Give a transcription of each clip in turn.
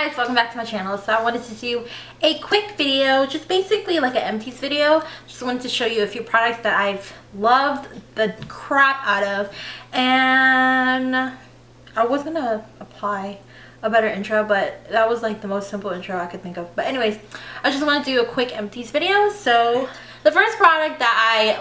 guys, welcome back to my channel. So I wanted to do a quick video, just basically like an empties video. Just wanted to show you a few products that I've loved the crap out of, and I was gonna apply a better intro, but that was like the most simple intro I could think of. But anyways, I just want to do a quick empties video. So the first product that I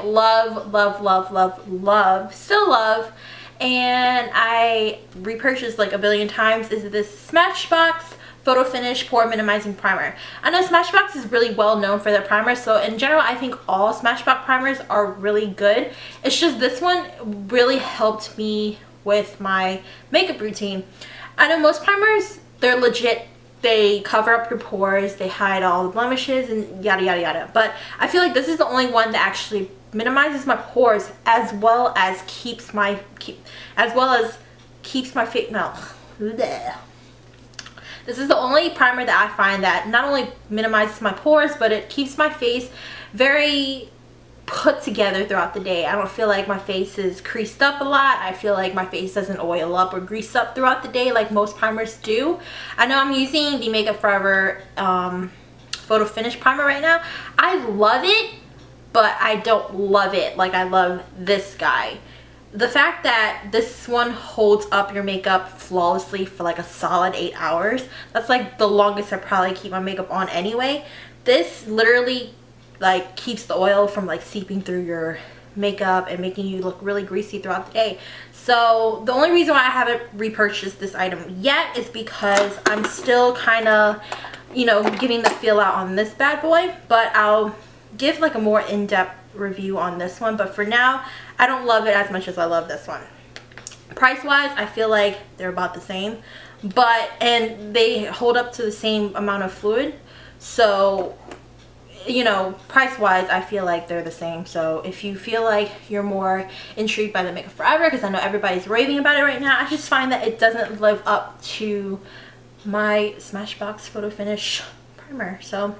still love, and I repurchased like a billion times, is this Smashbox Photo Finish Pore Minimizing Primer. I know Smashbox is really well known for their primers, so in general I think all Smashbox primers are really good. It's just this one really helped me with my makeup routine. I know most primers, they're legit. They cover up your pores, they hide all the blemishes and yada yada yada. But I feel like this is the only one that actually minimizes my pores as well as keeps my face. No, this is the only primer that I find that not only minimizes my pores, but it keeps my face very put together throughout the day. I don't feel like my face is creased up a lot. I feel like my face doesn't oil up or grease up throughout the day like most primers do. I know I'm using the Makeup Forever Photo Finish Primer right now. I love it, but I don't love it like I love this guy. The fact that this one holds up your makeup flawlessly for like a solid 8 hours, that's like the longest I probably keep my makeup on anyway. This literally like keeps the oil from like seeping through your makeup and making you look really greasy throughout the day. So the only reason why I haven't repurchased this item yet is because I'm still kind of, you know, getting the feel out on this bad boy, but I'll give like a more in-depth review on this one. But for now, I don't love it as much as I love this one. Price wise, I feel like they're about the same, and they hold up to the same amount of fluid, so you know, price wise I feel like they're the same. So if you feel like you're more intrigued by the Makeup Forever, because I know everybody's raving about it right now, I just find that it doesn't live up to my Smashbox Photo Finish Primer. So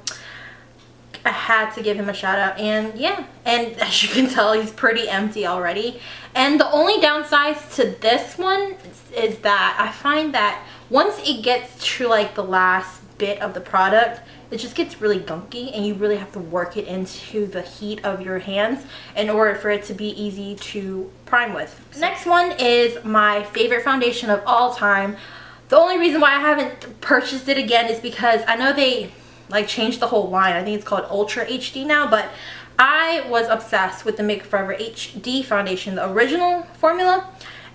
I had to give him a shout out, and yeah, and as you can tell, he's pretty empty already. And the only downside to this one is that I find that once it gets to like the last bit of the product, it just gets really gunky, and you really have to work it into the heat of your hands in order for it to be easy to prime with. Next one is my favorite foundation of all time. The only reason why I haven't purchased it again is because I know they like changed the whole line. I think it's called Ultra HD now, but I was obsessed with the Makeup Forever HD foundation, the original formula,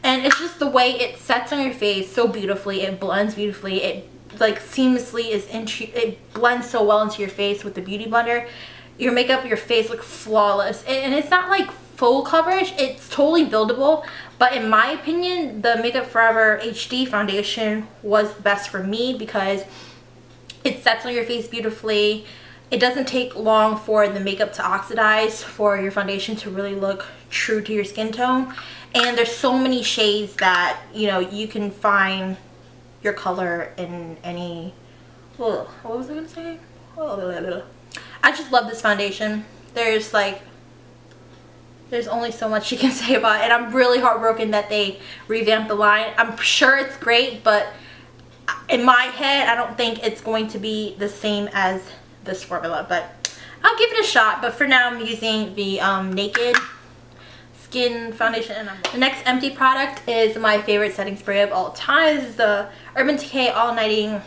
and it's just the way it sets on your face so beautifully. It blends beautifully. It like seamlessly it blends so well into your face with the beauty blender. Your makeup, your face look flawless, and it's not like full coverage, it's totally buildable, but in my opinion the Makeup Forever HD foundation was the best for me because it sets on your face beautifully. It doesn't take long for the makeup to oxidize, for your foundation to really look true to your skin tone, and there's so many shades that, you know, you can find your color in any, what was I gonna say? I just love this foundation. There's only so much you can say about it, and I'm really heartbroken that they revamped the line. I'm sure it's great, but in my head I don't think it's going to be the same as this formula, but I'll give it a shot. But for now I'm using the Naked Skin foundation. The next empty product is my favorite setting spray of all time. This is the Urban Decay All-Nighter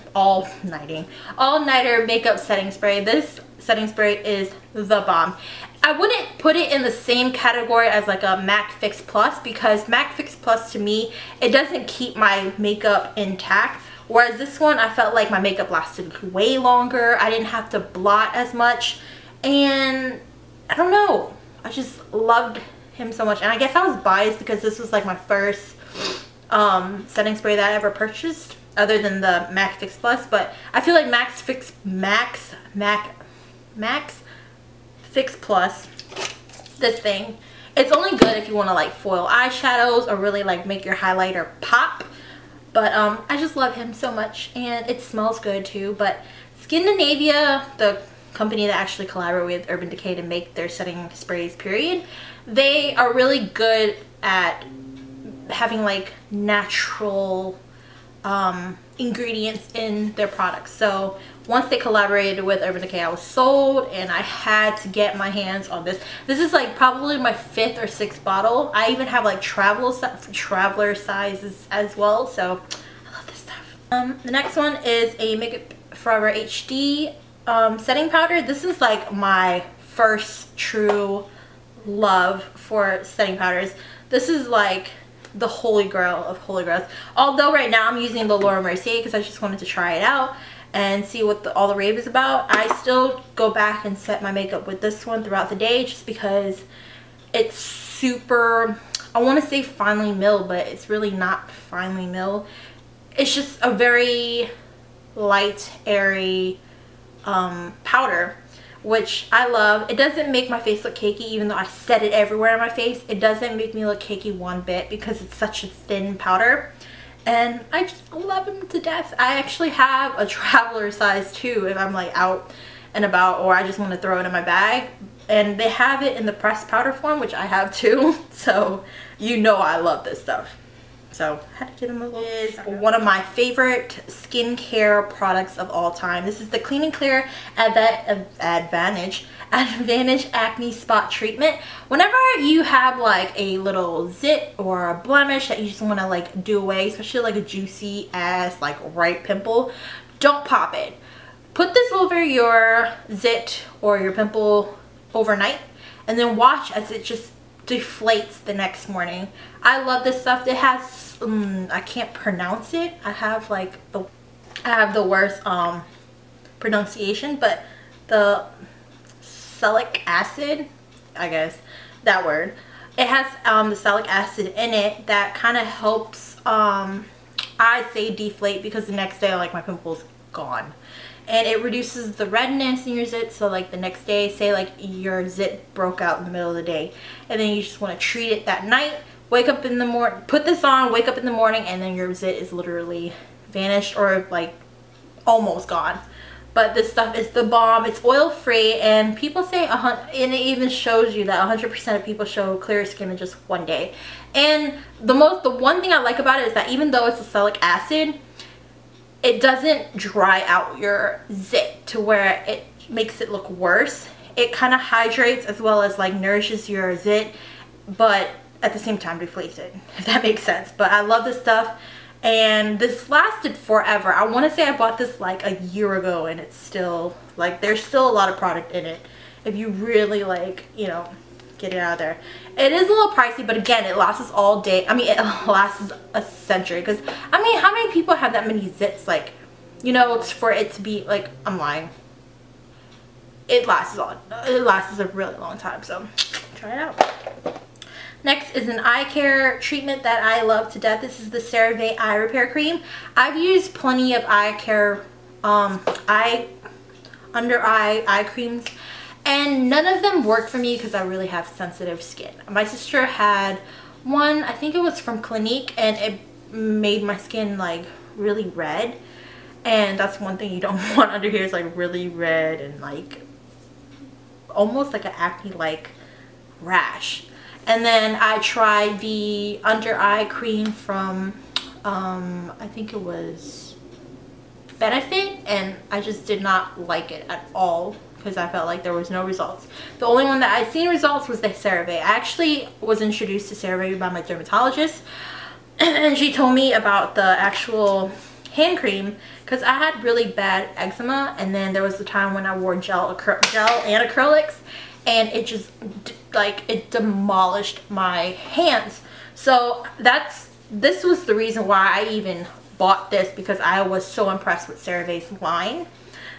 Makeup Setting Spray. This setting spray is the bomb. I wouldn't put it in the same category as like a MAC Fix Plus, because MAC Fix Plus to me, it doesn't keep my makeup intact, whereas this one I felt like my makeup lasted way longer. I didn't have to blot as much, and I don't know, I just loved him so much. And I guess I was biased because this was like my first setting spray that I ever purchased other than the MAC Fix Plus, but I feel like Max Fix Plus, this thing, it's only good if you want to like foil eyeshadows or really like make your highlighter pop. But I just love him so much, and it smells good too. But Scandinavia, the company that actually collaborated with Urban Decay to make their setting sprays period, they are really good at having like natural ingredients in their products. So once they collaborated with Urban Decay, I was sold, and I had to get my hands on this. This is like probably my 5th or 6th bottle. I even have like traveler sizes as well, so I love this stuff. The next one is a Makeup Forever HD setting powder. This is like my first true love for setting powders. This is like the holy grail of holy grails. Although right now I'm using the Laura Mercier because I just wanted to try it out and see what all the rave is about. I still go back and set my makeup with this one throughout the day just because it's super, I want to say finely milled, but it's really not finely milled. It's just a very light, airy powder, which I love. It doesn't make my face look cakey, even though I set it everywhere on my face. It doesn't make me look cakey one bit because it's such a thin powder, and I just love them to death. I actually have a traveler size too if I'm like out and about, or I just want to throw it in my bag, and they have it in the pressed powder form, which I have too, so you know I love this stuff. So I had to give them a little. This is one of my favorite skincare products of all time. This is the Clean and Clear Advantage Acne Spot Treatment. Whenever you have like a little zit or a blemish that you just want to like do away, especially like a juicy ass like ripe pimple, don't pop it. Put this over your zit or your pimple overnight, and then watch as it just deflates the next morning. I love this stuff. It has I can't pronounce it. I have the worst pronunciation, but the salicylic acid, I guess that word, it has the salicylic acid in it that kind of helps I say deflate, because the next day like my pimple's gone. And it reduces the redness in your zit, so like the next day, say like your zit broke out in the middle of the day, and then you just want to treat it that night, wake up in the morning, put this on, wake up in the morning, and then your zit is literally vanished or like almost gone. But this stuff is the bomb. It's oil free, and people say and it even shows you that 100% of people show clear skin in just one day. And the one thing I like about it is that even though it's a salicylic acid, it doesn't dry out your zit to where it makes it look worse. It kind of hydrates as well as like nourishes your zit, but at the same time deflates it, if that makes sense. But I love this stuff, and this lasted forever. I want to say I bought this like a year ago, and it's still like, there's still a lot of product in it if you really like, you know, get it out of there. It is a little pricey, but again, it lasts us all day. I mean, it lasts a century, because I mean, how many people have that many zits? Like, you know, it's for it to be like, I'm lying, it lasts a really long time, so try it out. Next is an eye care treatment that I love to death. This is the CeraVe eye repair cream. I've used plenty of eye care under eye creams, and none of them work for me because I really have sensitive skin. My sister had one, I think it was from Clinique, and it made my skin like really red, and that's one thing you don't want under here, is like really red and like almost like an acne like rash. And then I tried the under eye cream from I think it was Benefit, and I just did not like it at all because I felt like there was no results. The only one that I seen results was the CeraVe. I actually was introduced to CeraVe by my dermatologist, and she told me about the actual hand cream because I had really bad eczema, and then there was the time when I wore gel and acrylics, and it just like it demolished my hands. So this was the reason why I even bought this, because I was so impressed with CeraVe's line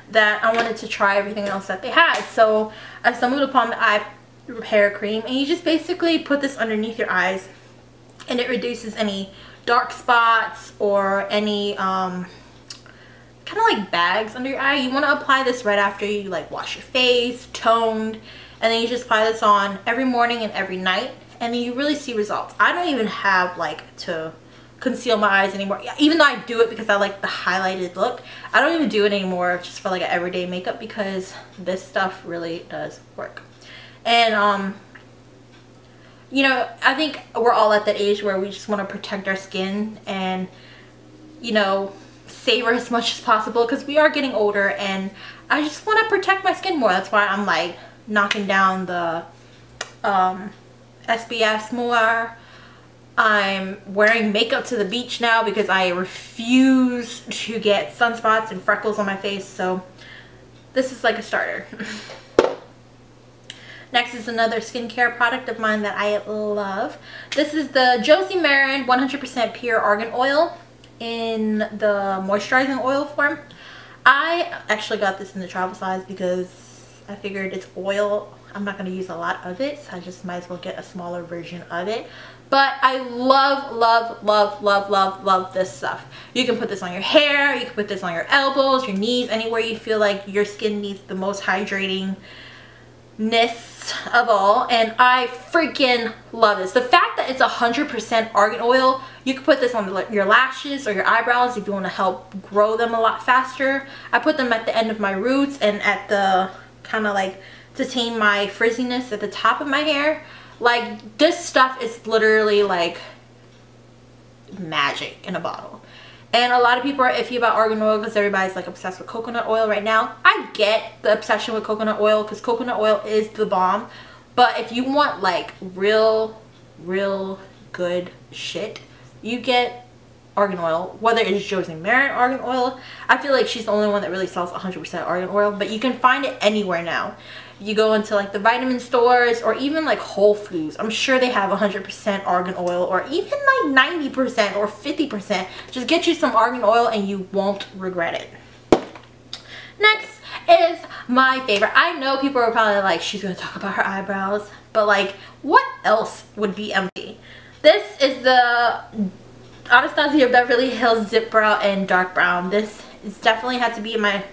that I wanted to try everything else that they had. So I stumbled upon the eye repair cream, and you just basically put this underneath your eyes, and it reduces any dark spots or any kind of like bags under your eye. You want to apply this right after you like wash your face, toned, and then you just apply this on every morning and every night, and then you really see results. I don't even have like to conceal my eyes anymore, even though I do it because I like the highlighted look. I don't even do it anymore just for like an everyday makeup, because this stuff really does work. And you know, I think we're all at that age where we just want to protect our skin, and you know, savor as much as possible because we are getting older and I just want to protect my skin more. That's why I'm like knocking down the SPF more. I'm wearing makeup to the beach now because I refuse to get sunspots and freckles on my face. So this is like a starter. Next is another skincare product of mine that I love. This is the Josie Maran 100% pure argan oil in the moisturizing oil form. I actually got this in the travel size because I figured it's oil. I'm not going to use a lot of it, so I just might as well get a smaller version of it. But I love, love, love, love, love, love this stuff. You can put this on your hair, you can put this on your elbows, your knees, anywhere you feel like your skin needs the most hydratingness of all, and I freaking love this. The fact that it's 100% argan oil, you can put this on your lashes or your eyebrows if you want to help grow them a lot faster. I put them at the end of my roots and at the kind of like to tame my frizziness at the top of my hair. Like, this stuff is literally like magic in a bottle. And a lot of people are iffy about argan oil because everybody's like obsessed with coconut oil right now. I get the obsession with coconut oil because coconut oil is the bomb. But if you want like real good shit, you get argan oil. Whether it's Josie Maran argan oil, I feel like she's the only one that really sells 100% argan oil. But you can find it anywhere now. You go into like the vitamin stores or even like Whole Foods. I'm sure they have 100% argan oil or even like 90% or 50%. Just get you some argan oil and you won't regret it. Next is my favorite. I know people are probably like, she's going to talk about her eyebrows. But like, what else would be empty? This is the Anastasia Beverly Hills Dip Brow in Dark Brown. This is definitely had to be in my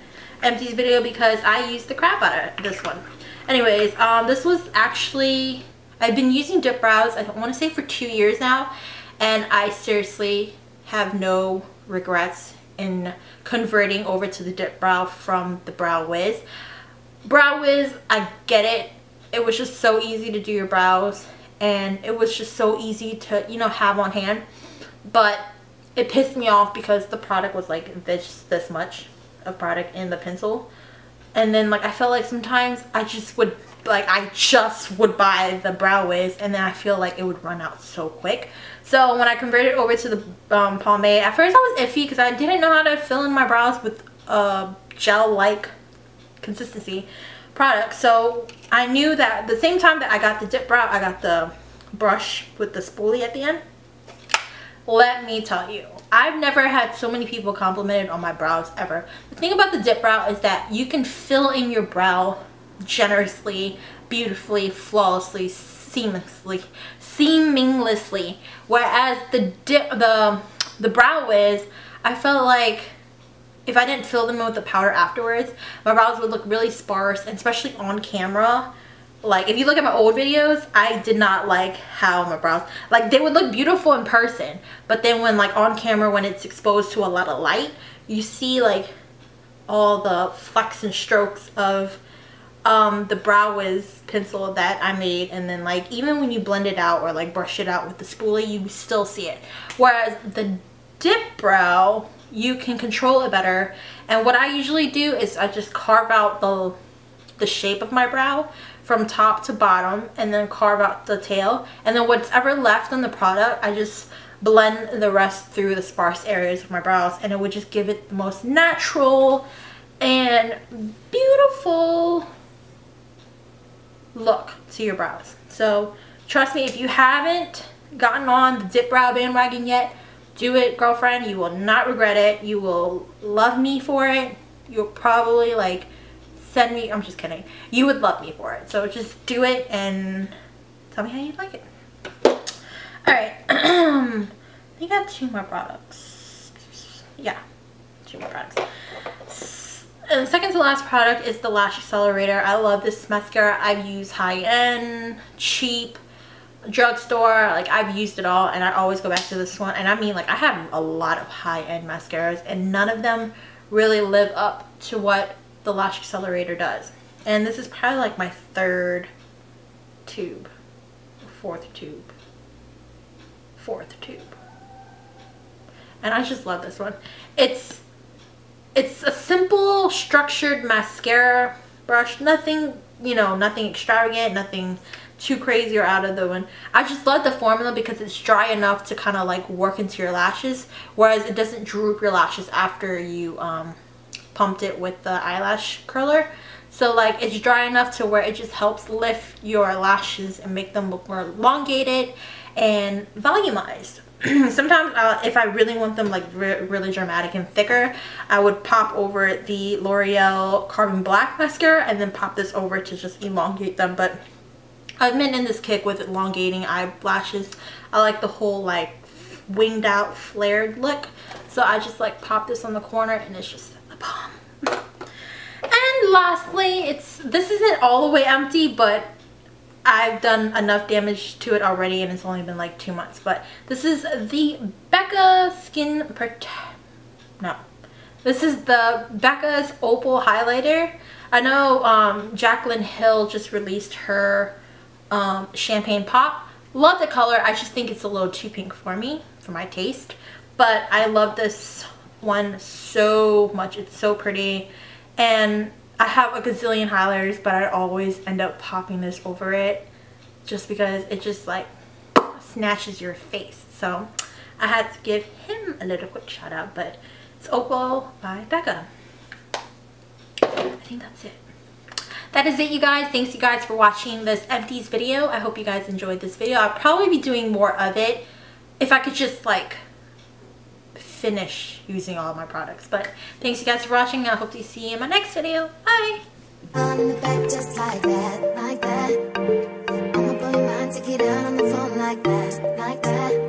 empties video because I used the crap out of this one. Anyways, this was actually, I've been using dip brows, I want to say for 2 years now, and I seriously have no regrets in converting over to the dip brow from the Brow Wiz. Brow Wiz, I get it. It was just so easy to do your brows, and it was just so easy to, you know, have on hand. But it pissed me off because the product was like this much of product in the pencil. And then like I felt like sometimes I just would buy the Brow Wiz and then I feel like it would run out so quick. So when I converted over to the pomade, at first I was iffy because I didn't know how to fill in my brows with gel-like consistency product. So I knew that the same time that I got the dip brow, I got the brush with the spoolie at the end. Let me tell you, I've never had so many people complimented on my brows ever. The thing about the dip brow is that you can fill in your brow generously, beautifully, flawlessly, seamlessly. Whereas the Brow Wiz, I felt like if I didn't fill them with the powder afterwards, my brows would look really sparse, and especially on camera. Like, if you look at my old videos, I did not like how my brows, like, they would look beautiful in person, but then when, like, on camera, when it's exposed to a lot of light, you see, like, all the flecks and strokes of the Brow Wiz pencil that I made, and then, like, even when you blend it out or, like, brush it out with the spoolie, you still see it. Whereas the dip brow, you can control it better, and what I usually do is I just carve out the shape of my brow from top to bottom and then carve out the tail, and then whatever left on the product, I just blend the rest through the sparse areas of my brows, and it would just give it the most natural and beautiful look to your brows. So trust me, if you haven't gotten on the dip brow bandwagon yet, do it, girlfriend. You will not regret it. You will love me for it. You'll probably like send me, I'm just kidding, you would love me for it. So just do it and tell me how you like it. Alright, I think I have 2 more products. Yeah, 2 more products. And the second to last product is the Lash Accelerator. I love this mascara. I've used high-end, cheap, drugstore, like I've used it all, and I always go back to this one. And I mean, like, I have a lot of high-end mascaras and none of them really live up to what the Lash Accelerator does. And this is probably like my 3rd tube, 4th tube. and I just love this one. It's a simple structured mascara brush, nothing, you know, nothing extravagant, nothing too crazy or out of the one. I just love the formula because it's dry enough to kind of like work into your lashes, whereas it doesn't droop your lashes after you pumped it with the eyelash curler. So like it's dry enough to where it just helps lift your lashes and make them look more elongated and volumized. Sometimes if I really want them like really dramatic and thicker, I would pop over the L'Oreal Carbon Black mascara and then pop this over to just elongate them. But I've been in this kick with elongating eyelashes. I like the whole like winged out flared look, so I just like pop this on the corner and it's just the bomb. And lastly, this isn't all the way empty, but I've done enough damage to it already and it's only been like 2 months. But this is the Becca this is the Becca's Opal highlighter. I know Jaclyn Hill just released her champagne pop. Love the color. I just think it's a little too pink for me, for my taste, but I love this one so much. It's so pretty, and I have a gazillion highlighters, but I always end up popping this over it just because it just like snatches your face. So I had to give him a little quick shout out. But it's Opal by Becca. I think that's it. That is it, you guys. Thanks you guys for watching this empties video. I hope you guys enjoyed this video. I'll probably be doing more of it if I could just like finish using all of my products. But thanks you guys for watching. I hope to see you in my next video. Bye. On the back just like that, like that. I'ma blow your mind, take it out on the phone like that, like that.